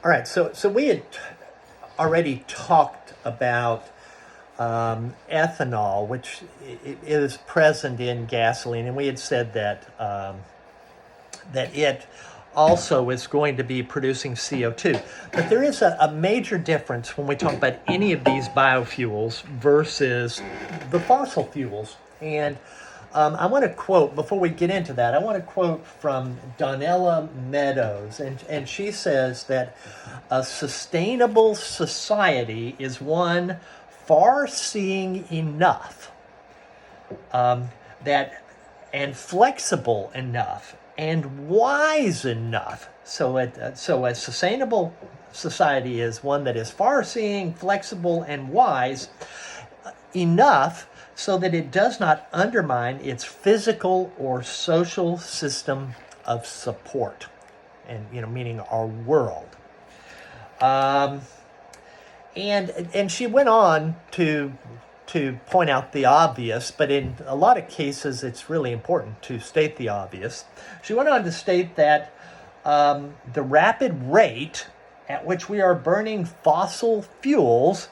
All right, so we had already talked about ethanol, which is present in gasoline, and we had said that that it also is going to be producing CO2. But there is a major difference when we talk about any of these biofuels versus the fossil fuels. And I want to quote, before we get into that, I want to quote from Donella Meadows. And she says that a sustainable society is one far-seeing enough that and flexible enough and wise enough. So a sustainable society is one that is far-seeing, flexible, and wise enough so that it does not undermine its physical or social system of support, and meaning our world. And she went on to point out the obvious, but in a lot of cases it's really important to state the obvious. She went on to state that the rapid rate at which we are burning fossil fuels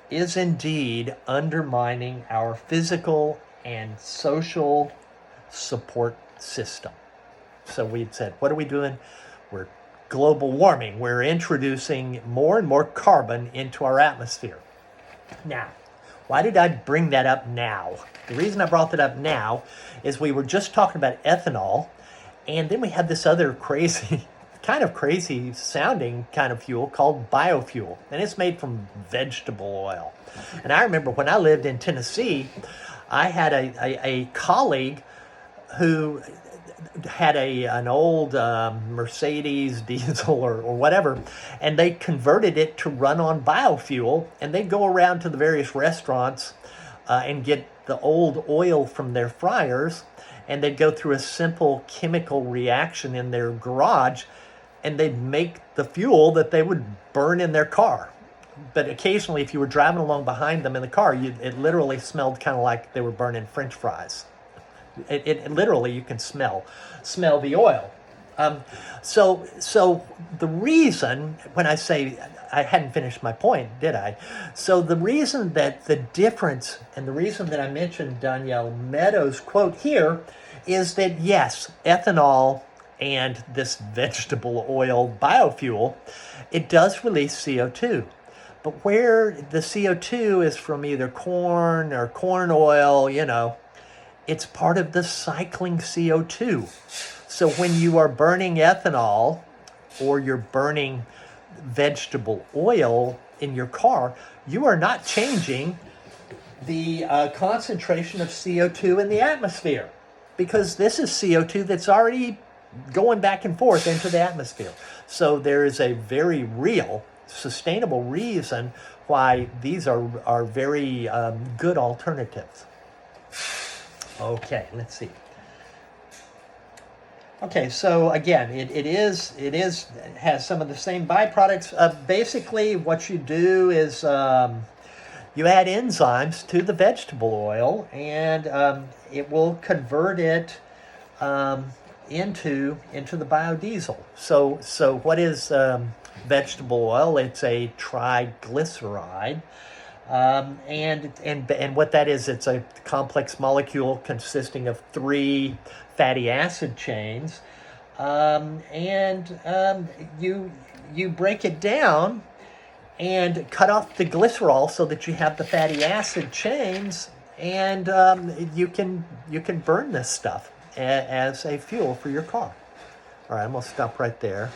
is indeed undermining our physical and social support system. So we'd said, what are we doing? We're global warming. We're introducing more and more carbon into our atmosphere. Now, why did I bring that up now? The reason I brought that up now is we were just talking about ethanol, and then we had this other crazy sounding kind of fuel called biofuel, and it's made from vegetable oil. And I remember when I lived in Tennessee, I had a colleague who had an old Mercedes diesel or whatever, and they converted it to run on biofuel, and they'd go around to the various restaurants and get the old oil from their fryers, and they'd go through a simple chemical reaction in their garage, and they'd make the fuel that they would burn in their car. But occasionally, if you were driving along behind them in the car, it literally smelled kind of like they were burning French fries. It literally, you can smell the oil. So the reason, when I say, I hadn't finished my point, did I? So the reason that the difference, and the reason that I mentioned Danielle Meadows' quote here, is that yes, ethanol and this vegetable oil biofuel, it does release CO2. But where the CO2 is from either corn or corn oil, it's part of the cycling CO2. So when you are burning ethanol or you're burning vegetable oil in your car, you are not changing the concentration of CO2 in the atmosphere, because this is CO2 that's already going back and forth into the atmosphere. So there is a very real, sustainable reason why these are very good alternatives. Okay, let's see. Okay, so again, it has some of the same byproducts. Basically, what you do is you add enzymes to the vegetable oil, and it will convert it into the biodiesel. So what is vegetable oil? It's a triglyceride. And what that is, it's a complex molecule consisting of 3 fatty acid chains, you break it down and cut off the glycerol so that you have the fatty acid chains, and you can burn this stuff as a fuel for your car. All right, I'm gonna stop right there.